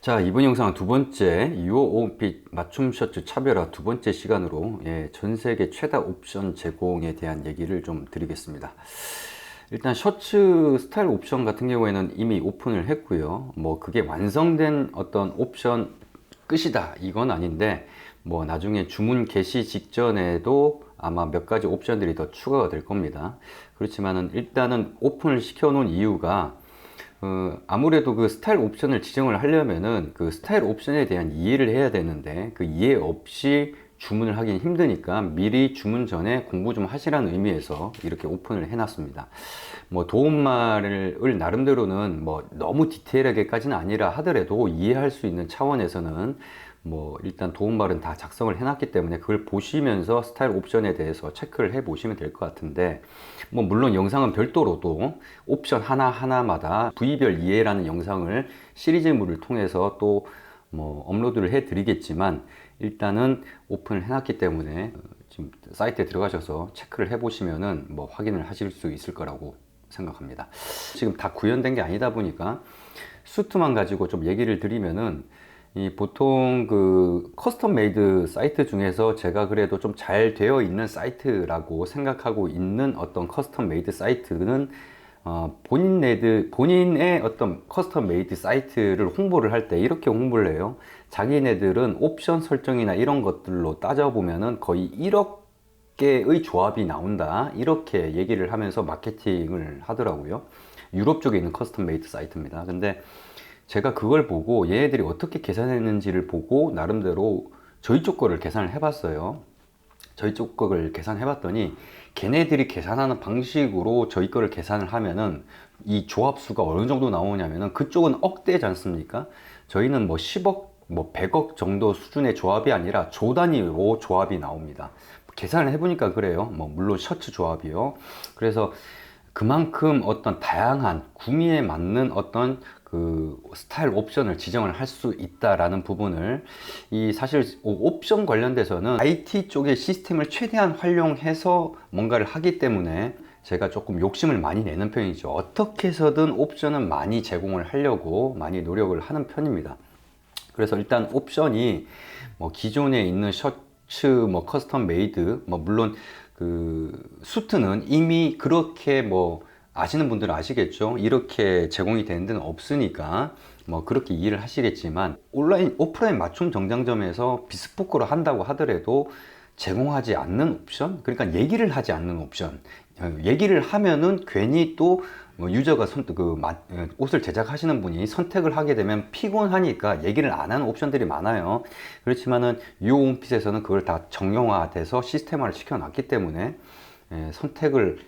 자, 이번 영상은 두 번째 6호 올림픽 맞춤 셔츠 차별화 두 번째 시간으로 전 세계 최다 옵션 제공에 대한 얘기를 좀 드리겠습니다. 일단 셔츠 스타일 옵션 같은 경우에는 이미 오픈을 했고요. 뭐 그게 완성된 어떤 옵션 끝이다 이건 아닌데, 뭐 나중에 주문 개시 직전에도 아마 몇 가지 옵션들이 더 추가가 될 겁니다. 그렇지만은 일단은 오픈을 시켜 놓은 이유가 아무래도 그 스타일 옵션을 지정을 하려면은 그 스타일 옵션에 대한 이해를 해야 되는데, 그 이해 없이 주문을 하긴 힘드니까 미리 주문 전에 공부 좀 하시라는 의미에서 이렇게 오픈을 해놨습니다. 뭐 도움말을 나름대로는 뭐 너무 디테일하게까지는 아니라 하더라도 이해할 수 있는 차원에서는 뭐 일단 도움말은 다 작성을 해놨기 때문에 그걸 보시면서 스타일 옵션에 대해서 체크를 해 보시면 될 것 같은데, 뭐 물론 영상은 별도로도 옵션 하나하나마다 부위별 이해라는 영상을 시리즈물을 통해서 또 뭐 업로드를 해 드리겠지만, 일단은 오픈을 해놨기 때문에 지금 사이트에 들어가셔서 체크를 해 보시면은 뭐 확인을 하실 수 있을 거라고 생각합니다. 지금 다 구현된 게 아니다 보니까 수트만 가지고 좀 얘기를 드리면은, 이 보통 그 커스텀 메이드 사이트 중에서 제가 그래도 좀 잘 되어 있는 사이트라고 생각하고 있는 어떤 커스텀 메이드 사이트는 본인의 어떤 커스텀 메이드 사이트를 홍보를 할 때 이렇게 홍보를 해요. 자기네들은 옵션 설정이나 이런 것들로 따져보면은 거의 1억 개의 조합이 나온다, 이렇게 얘기를 하면서 마케팅을 하더라고요. 유럽 쪽에 있는 커스텀 메이드 사이트입니다. 근데 제가 그걸 보고 얘네들이 어떻게 계산했는지를 보고 나름대로 저희 쪽 거를 계산을 해봤어요. 저희 쪽 거를 계산해 봤더니 걔네들이 계산하는 방식으로 저희 거를 계산을 하면은 이 조합수가 어느 정도 나오냐면은, 그쪽은 억대지 않습니까? 저희는 뭐 10억 뭐 100억 정도 수준의 조합이 아니라 조 단위로 조합이 나옵니다. 계산을 해보니까 그래요. 뭐 물론 셔츠 조합이요. 그래서 그만큼 어떤 다양한 구미에 맞는 어떤 그 스타일 옵션을 지정을 할 수 있다라는 부분을, 이 사실 옵션 관련돼서는 IT 쪽의 시스템을 최대한 활용해서 뭔가를 하기 때문에 제가 조금 욕심을 많이 내는 편이죠. 어떻게 해서든 옵션은 많이 제공을 하려고 많이 노력을 하는 편입니다. 그래서 일단 옵션이 뭐 기존에 있는 셔츠 뭐 커스텀 메이드, 뭐 물론 그 수트는 이미 그렇게 뭐 아시는 분들은 아시겠죠. 이렇게 제공이 되는 데는 없으니까 뭐 그렇게 이해를 하시겠지만, 온라인 오프라인 맞춤 정장점에서 비스포크로 한다고 하더라도 제공하지 않는 옵션, 그러니까 얘기를 하지 않는 옵션, 얘기를 하면은 괜히 또 유저가 옷을 제작하시는 분이 선택을 하게 되면 피곤하니까 얘기를 안 하는 옵션들이 많아요. 그렇지만은 유홈핏에서는 그걸 다 정형화돼서 시스템화를 시켜놨기 때문에 선택을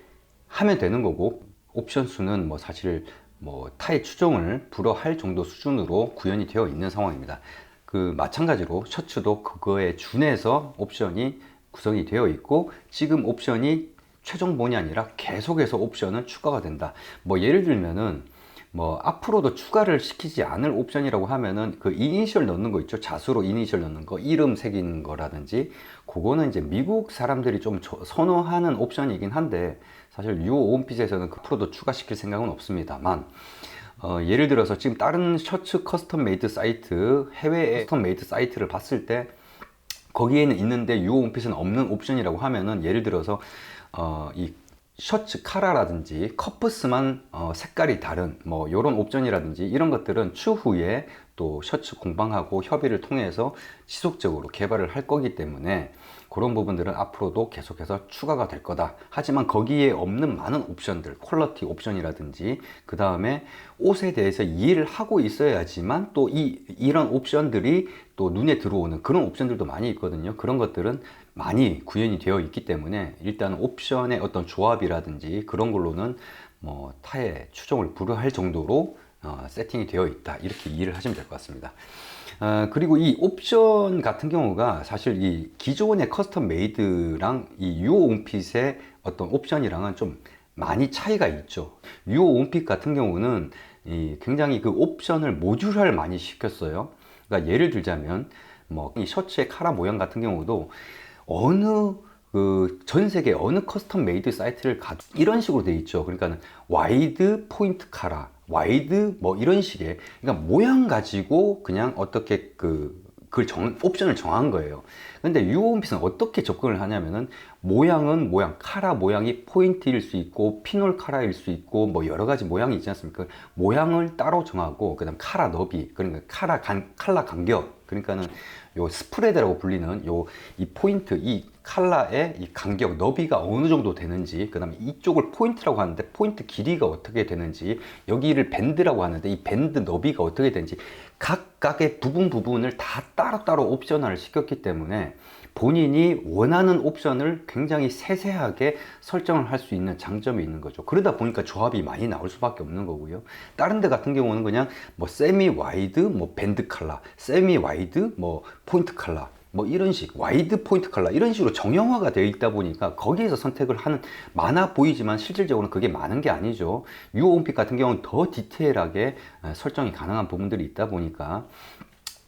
하면 되는 거고, 옵션 수는 뭐 사실 뭐 타의 추종을 불허할 정도 수준으로 구현이 되어 있는 상황입니다. 그 마찬가지로 셔츠도 그거에 준해서 옵션이 구성이 되어 있고, 지금 옵션이 최종본이 아니라 계속해서 옵션은 추가가 된다. 뭐 예를 들면은 뭐 앞으로도 추가를 시키지 않을 옵션이라고 하면은 그 이니셜 넣는 거 있죠. 자수로 이니셜 넣는 거, 이름 새기는 거라든지, 그거는 이제 미국 사람들이 좀 선호하는 옵션이긴 한데, 사실 유오 온핏에서는 그 앞으로도 추가시킬 생각은 없습니다만, 예를 들어서 지금 다른 셔츠 커스텀 메이드 사이트, 해외 커스텀 메이드 사이트를 봤을 때 거기에는 있는데 유오 온핏은 없는 옵션이라고 하면은, 예를 들어서 이 셔츠 카라라든지 커프스만 색깔이 다른 뭐 이런 옵션이라든지, 이런 것들은 추후에 또 셔츠 공방하고 협의를 통해서 지속적으로 개발을 할 거기 때문에 그런 부분들은 앞으로도 계속해서 추가가 될 거다. 하지만 거기에 없는 많은 옵션들, 퀄러티 옵션이라든지, 그 다음에 옷에 대해서 이해를 하고 있어야지만 또 이런 옵션들이 또 눈에 들어오는 그런 옵션들도 많이 있거든요. 그런 것들은 많이 구현이 되어 있기 때문에 일단 옵션의 어떤 조합이라든지 그런 걸로는 뭐 타의 추종을 불허할 정도로 세팅이 되어 있다, 이렇게 이해를 하시면 될 것 같습니다. 그리고 이 옵션 같은 경우가 사실 이 기존의 커스텀 메이드랑 이 유오 온핏의 어떤 옵션이랑은 좀 많이 차이가 있죠. 유오 온핏 같은 경우는 굉장히 그 옵션을 모듈화를 많이 시켰어요. 그러니까 예를 들자면 뭐 이 셔츠의 카라 모양 같은 경우도 어느 그 전 세계 어느 커스텀 메이드 사이트를 가도 이런 식으로 돼 있죠. 그러니까는 와이드 포인트 카라, 와이드 뭐 이런 식의, 그러니까 모양 가지고 그냥 어떻게 옵션을 정한 거예요. 근데 유오원핏은 어떻게 접근을 하냐면은 모양은 모양, 카라 모양이 포인트일 수 있고 피놀 카라일 수 있고 뭐 여러 가지 모양이 있지 않습니까? 모양을 따로 정하고 그다음 카라 너비, 그러니까 칼라 간격, 그러니까는 요 스프레드라고 불리는 요 이 포인트, 이 칼라의 이 간격 너비가 어느 정도 되는지, 그 다음에 이쪽을 포인트라고 하는데 포인트 길이가 어떻게 되는지, 여기를 밴드라고 하는데 이 밴드 너비가 어떻게 되는지 각각의 부분을 다 따로따로 옵셔널을 시켰기 때문에 본인이 원하는 옵션을 굉장히 세세하게 설정을 할 수 있는 장점이 있는 거죠. 그러다 보니까 조합이 많이 나올 수밖에 없는 거고요. 다른 데 같은 경우는 그냥 뭐 세미 와이드 뭐 밴드 컬러, 세미 와이드 뭐 포인트 컬러, 뭐 이런 식, 와이드 포인트 컬러 이런 식으로 정형화가 되어 있다 보니까 거기에서 선택을 하는, 많아 보이지만 실질적으로는 그게 많은 게 아니죠. 유오온핏 같은 경우는 더 디테일하게 설정이 가능한 부분들이 있다 보니까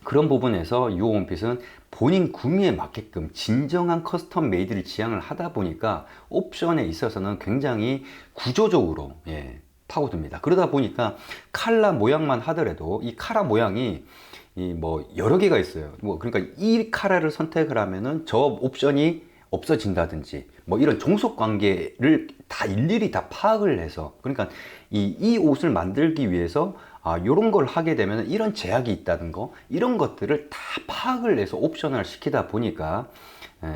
그런 부분에서 유오온핏은 본인 구미에 맞게끔 진정한 커스텀 메이드를 지향을 하다 보니까 옵션에 있어서는 굉장히 구조적으로 파고듭니다. 그러다 보니까 칼라 모양만 하더라도 이 카라 모양이 뭐 여러 개가 있어요. 뭐 그러니까 이 카라를 선택을 하면은 저 옵션이 없어진다든지 뭐 이런 종속 관계를 다 일일이 다 파악을 해서, 그러니까 이 옷을 만들기 위해서 요런 걸 하게 되면 이런 제약이 있다는 거, 이런 것들을 다 파악을 해서 옵션을 시키다 보니까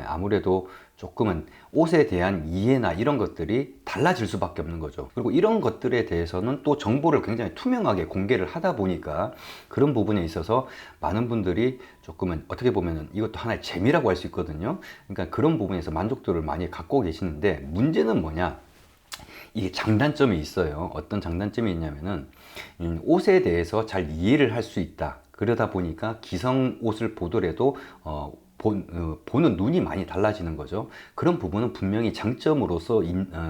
아무래도 조금은 옷에 대한 이해나 이런 것들이 달라질 수밖에 없는 거죠. 그리고 이런 것들에 대해서는 또 정보를 굉장히 투명하게 공개를 하다 보니까 그런 부분에 있어서 많은 분들이 조금은 어떻게 보면은 이것도 하나의 재미라고 할 수 있거든요. 그러니까 그런 부분에서 만족도를 많이 갖고 계시는데, 문제는 뭐냐? 이게 장단점이 있어요. 어떤 장단점이 있냐면은 옷에 대해서 잘 이해를 할 수 있다. 그러다 보니까 기성 옷을 보더라도 보는 눈이 많이 달라지는 거죠. 그런 부분은 분명히 장점으로서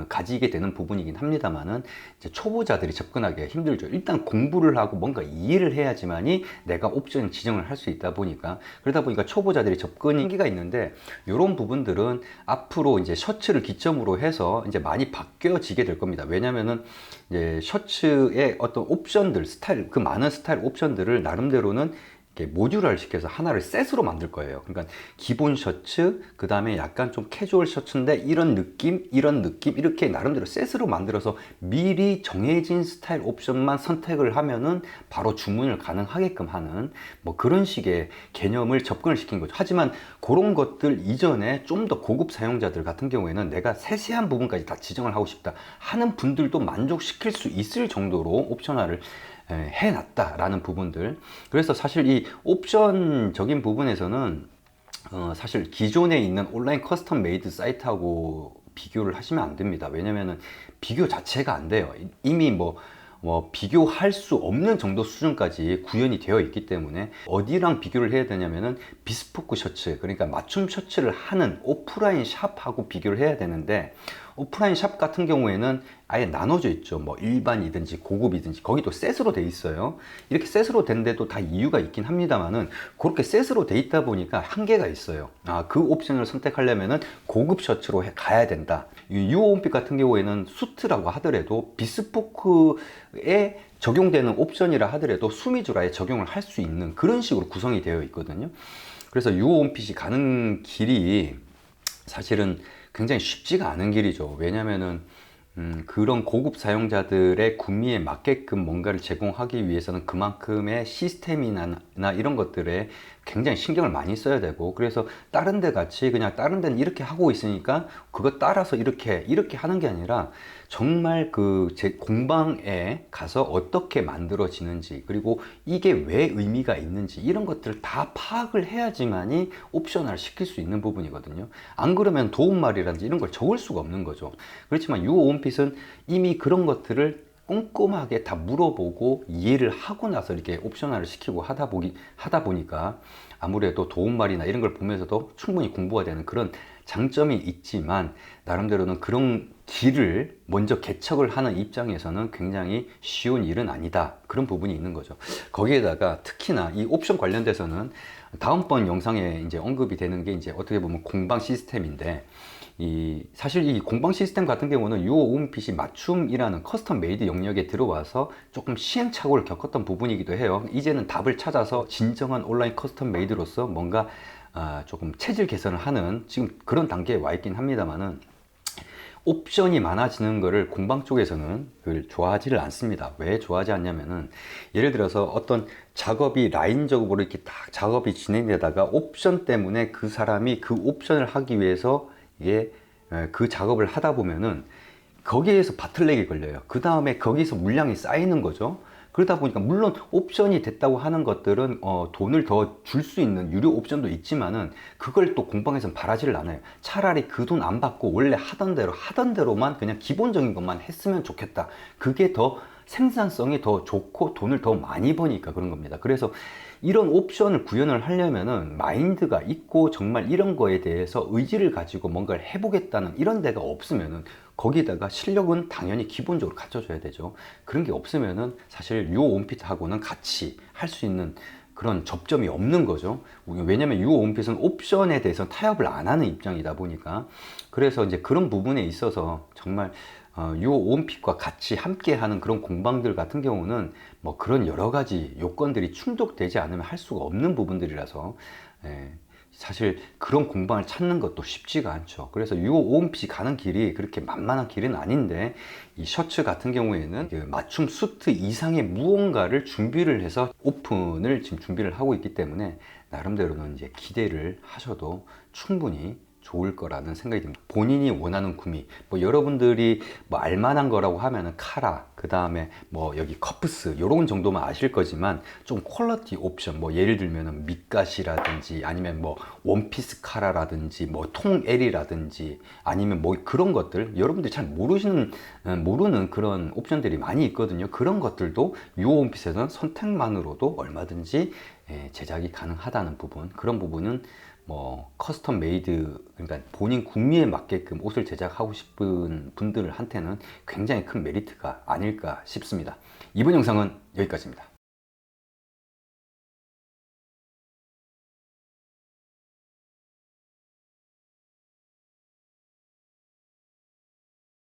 가지게 되는 부분이긴 합니다만은 이제 초보자들이 접근하기가 힘들죠. 일단 공부를 하고 뭔가 이해를 해야지만이 내가 옵션 지정을 할 수 있다 보니까, 그러다 보니까 초보자들이 접근이 한계가 있는데, 이런 부분들은 앞으로 이제 셔츠를 기점으로 해서 이제 많이 바뀌어지게 될 겁니다. 왜냐면은 이제 셔츠의 어떤 옵션들, 스타일, 그 많은 스타일 옵션들을 나름대로는 모듈화를 시켜서 하나를 셋으로 만들 거예요. 그러니까 기본 셔츠, 그 다음에 약간 좀 캐주얼 셔츠인데 이런 느낌, 이런 느낌, 이렇게 나름대로 셋으로 만들어서 미리 정해진 스타일 옵션만 선택을 하면은 바로 주문을 가능하게끔 하는 뭐 그런 식의 개념을 접근을 시킨 거죠. 하지만 그런 것들 이전에 좀 더 고급 사용자들 같은 경우에는 내가 세세한 부분까지 다 지정을 하고 싶다 하는 분들도 만족시킬 수 있을 정도로 옵셔널을 해놨다라는 부분들. 그래서 사실 이 옵션적인 부분에서는 사실 기존에 있는 온라인 커스텀 메이드 사이트하고 비교를 하시면 안 됩니다. 왜냐면은 비교 자체가 안 돼요. 이미 뭐 비교할 수 없는 정도 수준까지 구현이 되어 있기 때문에 어디랑 비교를 해야 되냐면은 비스포크 셔츠, 그러니까 맞춤 셔츠를 하는 오프라인 샵하고 비교를 해야 되는데, 오프라인 샵 같은 경우에는 아예 나눠져 있죠. 뭐 일반이든지 고급이든지 거기 또 셋으로 돼 있어요. 이렇게 셋으로 된데도 다 이유가 있긴 합니다만은 그렇게 셋으로 돼 있다 보니까 한계가 있어요. 그 옵션을 선택하려면은 고급 셔츠로 가야 된다. 유오온핏 같은 경우에는 수트라고 하더라도 비스포크에 적용되는 옵션이라 하더라도 수미주라에 적용을 할 수 있는 그런 식으로 구성이 되어 있거든요. 그래서 유오온핏이 가는 길이 사실은 굉장히 쉽지가 않은 길이죠. 왜냐면은 그런 고급 사용자들의 구미에 맞게끔 뭔가를 제공하기 위해서는 그만큼의 시스템이나 이런 것들에 굉장히 신경을 많이 써야 되고, 그래서 다른 데 같이 그냥 다른 데는 이렇게 하고 있으니까 그거 따라서 이렇게 하는 게 아니라 정말 그 제 공방에 가서 어떻게 만들어지는지, 그리고 이게 왜 의미가 있는지 이런 것들을 다 파악을 해야지만이 옵셔널 시킬 수 있는 부분이거든요. 안 그러면 도움말이라든지 이런 걸 적을 수가 없는 거죠. 그렇지만 유오온핏은 이미 그런 것들을 꼼꼼하게 다 물어보고 이해를 하고 나서 이렇게 옵셔널을 시키고 하다 보니까 아무래도 도움말이나 이런 걸 보면서도 충분히 공부가 되는 그런 장점이 있지만, 나름대로는 그런 길을 먼저 개척을 하는 입장에서는 굉장히 쉬운 일은 아니다, 그런 부분이 있는 거죠. 거기에다가 특히나 이 옵션 관련돼서는 다음번 영상에 이제 언급이 되는 게 이제 어떻게 보면 공방 시스템인데, 사실 이 공방 시스템 같은 경우는 유오 홈핏이 맞춤이라는 커스텀 메이드 영역에 들어와서 조금 시행착오를 겪었던 부분이기도 해요. 이제는 답을 찾아서 진정한 온라인 커스텀 메이드로서 뭔가 조금 체질 개선을 하는 지금 그런 단계에 와 있긴 합니다만은, 옵션이 많아지는 거를 공방 쪽에서는 좋아하지를 않습니다. 왜 좋아하지 않냐면은, 예를 들어서 어떤 작업이 라인적으로 이렇게 딱 작업이 진행되다가 옵션 때문에 그 사람이 그 옵션을 하기 위해서 이게 그 작업을 하다 보면은 거기에서 바틀렉이 걸려요. 그 다음에 거기서 물량이 쌓이는 거죠. 그러다 보니까 물론 옵션이 됐다고 하는 것들은 돈을 더 줄 수 있는 유료 옵션도 있지만은, 그걸 또 공방에서는 바라지를 않아요. 차라리 그 돈 안 받고 원래 하던 대로만 그냥 기본적인 것만 했으면 좋겠다. 그게 더 생산성이 더 좋고 돈을 더 많이 버니까 그런 겁니다. 그래서 이런 옵션을 구현을 하려면은 마인드가 있고 정말 이런 거에 대해서 의지를 가지고 뭔가를 해보겠다는 이런 데가 없으면은, 거기다가 실력은 당연히 기본적으로 갖춰줘야 되죠. 그런 게 없으면은 사실 유오 온핏하고는 같이 할 수 있는 그런 접점이 없는 거죠. 왜냐면 유오 온핏은 옵션에 대해서 타협을 안 하는 입장이다 보니까. 그래서 이제 그런 부분에 있어서 정말 유오 온핏과 같이 함께 하는 그런 공방들 같은 경우는 뭐 그런 여러 가지 요건들이 충족되지 않으면 할 수가 없는 부분들이라서, 사실 그런 공방을 찾는 것도 쉽지가 않죠. 그래서 유오 오홈핏이 가는 길이 그렇게 만만한 길은 아닌데, 이 셔츠 같은 경우에는 그 맞춤 수트 이상의 무언가를 준비를 해서 오픈을 지금 준비를 하고 있기 때문에, 나름대로는 이제 기대를 하셔도 충분히 좋을 거라는 생각이 듭니다. 본인이 원하는 구미, 뭐 여러분들이 뭐 알만한 거라고 하면은 카라, 그 다음에 뭐 여기 커프스 요런 정도만 아실 거지만, 좀 퀄리티 옵션, 뭐 예를 들면은 밑갓이라든지 아니면 뭐 원피스 카라라든지 뭐 통L이라든지 아니면 뭐 그런 것들 여러분들이 잘 모르는 그런 옵션들이 많이 있거든요. 그런 것들도 유오 원피스에서는 선택만으로도 얼마든지 제작이 가능하다는 부분, 그런 부분은 뭐 커스텀 메이드, 그러니까 본인 구미에 맞게끔 옷을 제작하고 싶은 분들한테는 굉장히 큰 메리트가 아닐까 싶습니다. 이번 영상은 여기까지입니다.